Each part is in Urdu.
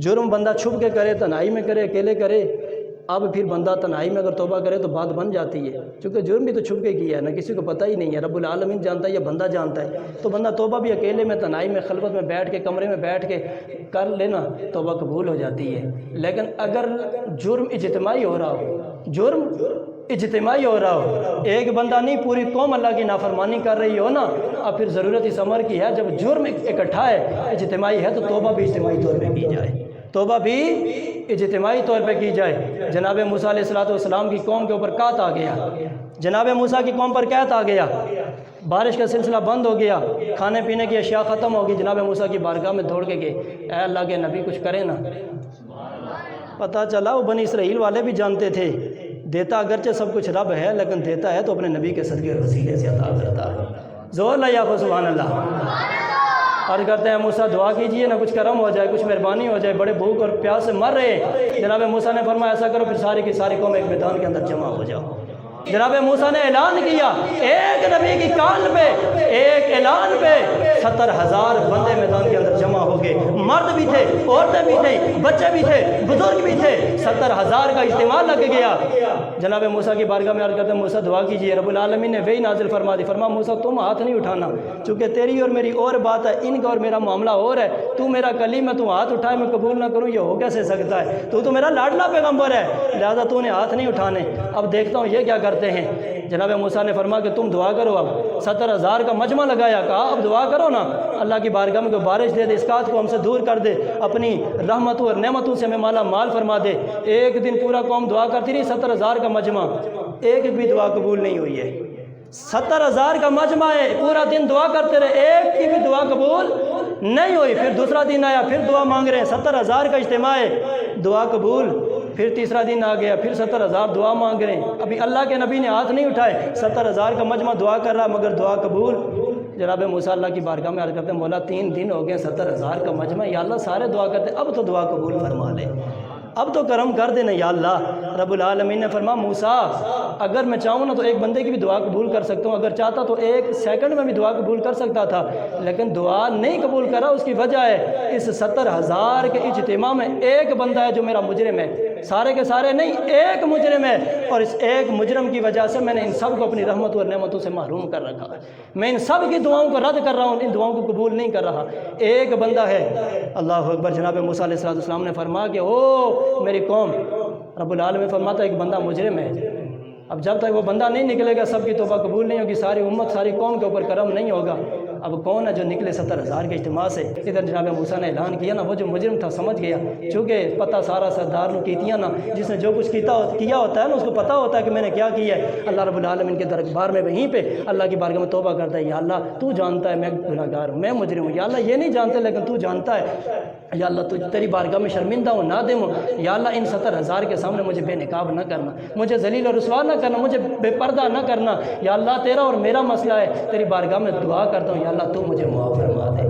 جرم بندہ چھپ کے کرے، تنہائی میں کرے، اکیلے کرے، اب پھر بندہ تنہائی میں اگر توبہ کرے تو بات بن جاتی ہے، چونکہ جرم بھی تو چھپ کے کیا ہے، نہ کسی کو پتہ ہی نہیں ہے، رب العالمین جانتا ہے یا بندہ جانتا ہے، تو بندہ توبہ بھی اکیلے میں، تنہائی میں، خلوت میں بیٹھ کے، کمرے میں بیٹھ کے کر لینا، توبہ قبول ہو جاتی ہے۔ لیکن اگر جرم اجتماعی ہو رہا ہو، جرم اجتماعی ہو رہا ہو، ایک بندہ نہیں پوری قوم اللہ کی نافرمانی کر رہی ہو نا، اب پھر ضرورت اس امر کی ہے، جب جرم اکٹھا ہے، اجتماعی ہے، تو توبہ بھی اجتماعی طور پہ کی جائے، توبہ بھی اجتماعی طور پہ کی جائے۔ جناب موسیٰ علیہ السلام کی قوم کے اوپر قحط آ گیا، جناب موسیٰ کی قوم پر قحط آ گیا، بارش کا سلسلہ بند ہو گیا، کھانے پینے کی اشیاء ختم ہو گئی، جناب موسیٰ کی بارگاہ میں دوڑ کے گئے، اے اللہ کے نبی کچھ کرے نا۔ پتہ چلا وہ بنی اسرائیل والے بھی جانتے تھے، دیتا اگرچہ سب کچھ رب ہے، لیکن دیتا ہے تو اپنے نبی کے صدقے اور وسیلے سے عطا کرتا ہے۔ زور لیا کو سبحان اللہ۔ اور کرتے ہیں موسیٰ دعا کیجئے نا، کچھ کرم ہو جائے، کچھ مہربانی ہو جائے، بڑے بھوک اور پیاس سے مر رہے ہیں۔ جناب موسیٰ نے فرمایا ایسا کرو پھر ساری کی ساری قوم ایک میدان کے اندر جمع ہو جاؤ۔ جناب موسیٰ نے اعلان کیا، ایک نبی کی کان پہ، ایک اعلان پہ 70,000 بندے میدان کے اندر جمع ہو گئے، مرد بھی تھے، عورتیں بھی تھیں، بچے بھی تھے، بزرگ بھی تھے، 70,000 کا اجتماع لگ گیا۔ جناب موسیٰ کی بارگاہ میں عرض کرتے ہیں موسیٰ دعا کیجئے، رب العالمین نے وحی نازل فرما دی، فرما موسیٰ تم ہاتھ نہیں اٹھانا، چونکہ تیری اور میری اور بات ہے، ان کا اور میرا معاملہ اور ہے، تو میرا کلیم ہے، تو ہاتھ اٹھائے میں قبول نہ کروں، یہ ہو کیسے سکتا ہے، تو میرا لاڈلا پیغمبر ہے، لہذا تو نے ہاتھ نہیں اٹھانے۔ اب دیکھتا ہوں یہ کیا کرتے ہیں۔ جناب موسیٰ نے فرمایا کہ تم دعا کرو، اب 70,000 کا مجمع لگایا، کہا اب دعا کرو نا، اللہ کی بارگاہ میں کوئی بارش دے دے، اس قحط کو ہم سے دور کر دے، اپنی رحمتوں اور نعمتوں سے ہمیں مالا مال فرما دے۔ ایک دن پورا قوم دعا کرتی رہی، 70,000 کا مجمع، ایک بھی دعا قبول نہیں ہوئی ہے۔ 70,000 کا مجمع ہے، پورا دن دعا کرتے رہے، ایک کی بھی دعا قبول نہیں ہوئی۔ پھر دوسرا دن آیا، پھر دعا مانگ رہے ہیں، 70,000 کا اجتماع ہے، دعا قبول۔ پھر تیسرا دن آ گیا، پھر 70,000 دعا مانگ رہے ہیں، ابھی اللہ کے نبی نے ہاتھ نہیں اٹھائے، 70,000 کا مجمع دعا کر رہا مگر دعا قبول۔ جناب موسیٰ اللہ کی بارگاہ میں عرض کرتے ہیں مولا 3 دن ہو گئے، 70,000 کا مجمع، یا اللہ سارے دعا کرتے ہیں، اب تو دعا قبول فرما لے، اب تو کرم کر دینا یا اللہ۔ رب العالمین نے فرمایا موسیٰ اگر میں چاہوں نا تو ایک بندے کی بھی دعا قبول کر سکتا ہوں، اگر چاہتا تو 1 سیکنڈ میں بھی دعا قبول کر سکتا تھا، لیکن دعا نہیں قبول کرا، اس کی وجہ ہے اس 70,000 کے اجتماع میں ایک بندہ ہے جو میرا مجرم ہے، سارے کے سارے نہیں، ایک مجرم ہے، اور اس ایک مجرم کی وجہ سے میں نے ان سب کو اپنی رحمت اور نعمتوں سے محروم کر رکھا ہے، میں ان سب کی دعاؤں کو رد کر رہا ہوں، ان دعاؤں کو قبول نہیں کر رہا، ایک بندہ ہے۔ اللہ اکبر۔ جناب موسیٰ علیہ السلام نے فرمایا کہ او میری قوم، رب العالمین فرماتا ہے ایک بندہ مجرم ہے، اب جب تک وہ بندہ نہیں نکلے گا سب کی توبہ قبول نہیں ہوگی، ساری امت ساری قوم کے اوپر کرم نہیں ہوگا۔ اب کون ہے جو نکلے 70,000 کے اجتماع سے؟ ادھر جناب موسیٰ نے اعلان کیا نا، وہ جو مجرم تھا سمجھ گیا، چونکہ پتہ سارا سردار نے کیتیاں نا، جس نے جو کچھ کیا ہوتا ہے نا اس کو پتہ ہوتا ہے کہ میں نے کیا کیا ہے۔ اللہ رب العالمین کے دربار میں وہیں پہ اللہ کی بارگاہ میں توبہ کرتا ہے، یا اللہ تو جانتا ہے میں گناہ گار ہوں، میں مجرم ہوں، یا اللہ یہ نہیں جانتے لیکن تو جانتا ہے، یا اللہ تو تیری بارگاہ میں شرمندہ ہوں، نادم ہوں، یا اللہ ان 70,000 کے سامنے مجھے بے نقاب نہ کرنا، مجھے ذلیل اور رسوا نہ کرنا، مجھے بے پردہ نہ کرنا، یا اللہ تیرا اور میرا مسئلہ ہے، تیری بارگاہ میں دعا کرتا ہوں، یا اللہ تو مجھے معاف فرما دے۔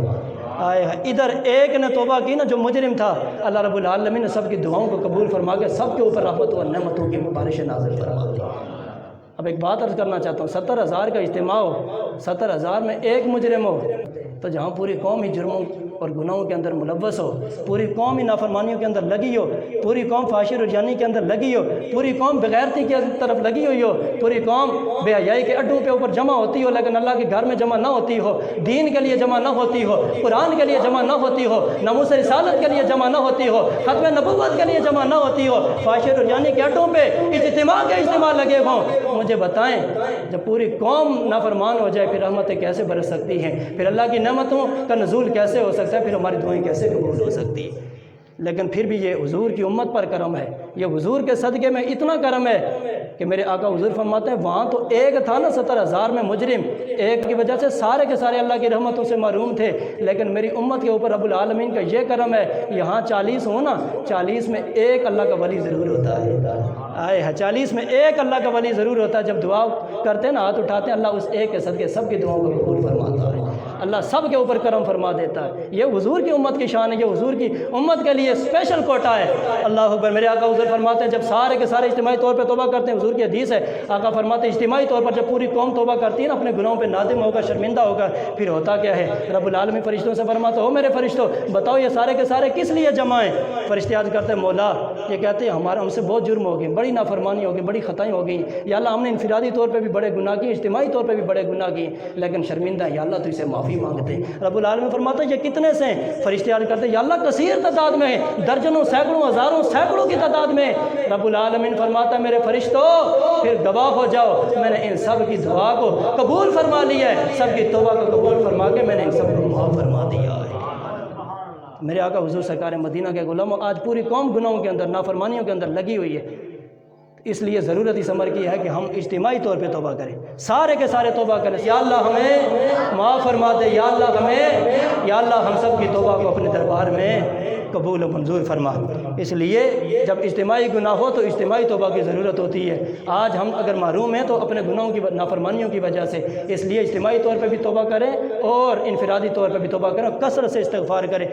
آئے ادھر ایک نے توبہ کی نا جو مجرم تھا، اللہ رب العالمین نے سب کی دعاؤں کو قبول فرما کے سب کے اوپر رحمت اور نعمتوں کی بارش نازل فرما دی۔ اب ایک بات عرض کرنا چاہتا ہوں، 70,000 کا اجتماع ہو، 70,000 میں ایک مجرم ہو، تو جہاں پوری قوم ہی جرموں اور گناہوں کے اندر ملوث ہو، پوری قوم ہی نافرمانیوں کے اندر لگی ہو، پوری قوم فحاشی اور رجانی کے اندر لگی ہو، پوری قوم بغیرتی کی طرف لگی ہوئی ہو، پوری قوم بے حیائی کے اڈوں پہ اوپر جمع ہوتی ہو لیکن اللہ کے گھر میں جمع نہ ہوتی ہو، دین کے لیے جمع نہ ہوتی ہو، قرآن کے لیے جمع نہ ہوتی ہو، ناموس رسالت کے لیے جمع نہ ہوتی ہو، ختم نبوت کے لیے جمع نہ ہوتی ہو، فحاشی اور رجانی کے اڈوں پہ اجتماع لگے ہوں، مجھے بتائیں جب پوری قوم نافرمان ہو جائے پھر رحمتیں کیسے برس سکتی ہیں، پھر اللہ کی نعمتوں کا نزول کیسے ہو سکتا ہے، پھر ہماری دعائیں کیسے قبول ہو سکتی ہے؟ لیکن پھر بھی یہ حضور کی امت پر کرم ہے، یہ حضور کے صدقے میں اتنا کرم ہے کہ میرے آقا حضور فرماتے ہیں وہاں تو ایک تھا نا 70,000 میں مجرم، ایک کی وجہ سے سارے کے سارے اللہ کی رحمتوں سے محروم تھے، لیکن میری امت کے اوپر رب العالمین کا یہ کرم ہے، یہاں 40 ہو نا، 40 میں ایک اللہ کا ولی ضرور ہوتا ہے، آئے 40 میں ایک اللہ کا ولی ضرور ہوتا ہے، جب دعا کرتے ہیں نا ہاتھ اٹھاتے ہیں اللہ اس ایک کے صدقے سب کی دعاؤں کو قبول فرماتا ہے۔ اللہ سب کے اوپر کرم فرما دیتا ہے۔ یہ حضور کی امت کی شان ہے، یہ حضور کی امت کے لیے اسپیشل کوٹا ہے۔ اللہ اکبر۔ میرے آقا حضور فرماتے ہیں جب سارے کے سارے اجتماعی طور پہ توبہ کرتے ہیں، حضور کی حدیث ہے، آقا فرماتے ہیں اجتماعی طور پر جب پوری قوم توبہ کرتی ہے نا، اپنے گناہوں پہ نادم ہوگا، شرمندہ ہوگا، پھر ہوتا کیا ہے؟ رب العالمین فرشتوں سے فرماتا ہو میرے فرشتوں بتاؤ یہ سارے کے سارے کس لیے جمع ہیں؟ فرشتے عرض کرتے ہیں مولا یہ کہتے ہیں ہم سے بہت جرم ہو گئے، بڑی نافرمانی ہو گئی، بڑی خطائیں ہو گئی، یا اللہ ہم نے انفرادی طور پہ بھی بڑے گناہ کیے، اجتماعی طور پہ بھی بڑے گناہ کیے، لیکن شرمندہ ہے یا اللہ تو اسے معافی مانگتے ہیں۔ رب العالمین فرماتا ہے یہ کتنے سے ہیں؟ فرشتے عرض کرتے ہیں یا اللہ کثیر تعداد میں ہیں، درجنوں سینکڑوں ہزاروں سینکڑوں کی تعداد میں۔ رب العالمین فرماتا ہے میرے فرشتوں پھر گواہ ہو جاؤ، میں نے ان سب کی دعا کو قبول فرما لیا ہے، سب کی توبہ کو قبول فرما کے میں نے ان سب کو معاف فرما دیا ہے۔ میرے آقا حضور سرکار مدینہ کے غلاموں آج پوری قوم گناہوں کے اندر، نافرمانیوں کے اندر لگی ہوئی ہے، اس لیے ضرورت اس امر کی ہے کہ ہم اجتماعی طور پہ توبہ کریں، سارے کے سارے توبہ کریں، یا اللہ ہمیں معاف فرما دے، یا اللہ ہم سب کی توبہ کو اپنے دربار میں قبول و منظور فرما۔ اس لیے جب اجتماعی گناہ ہو تو اجتماعی توبہ کی ضرورت ہوتی ہے۔ آج ہم اگر محروم ہیں تو اپنے گناہوں کی نافرمانیوں کی وجہ سے، اس لیے اجتماعی طور پہ بھی توبہ کریں اور انفرادی طور پہ بھی توبہ کریں، کثرت سے استغفار کریں۔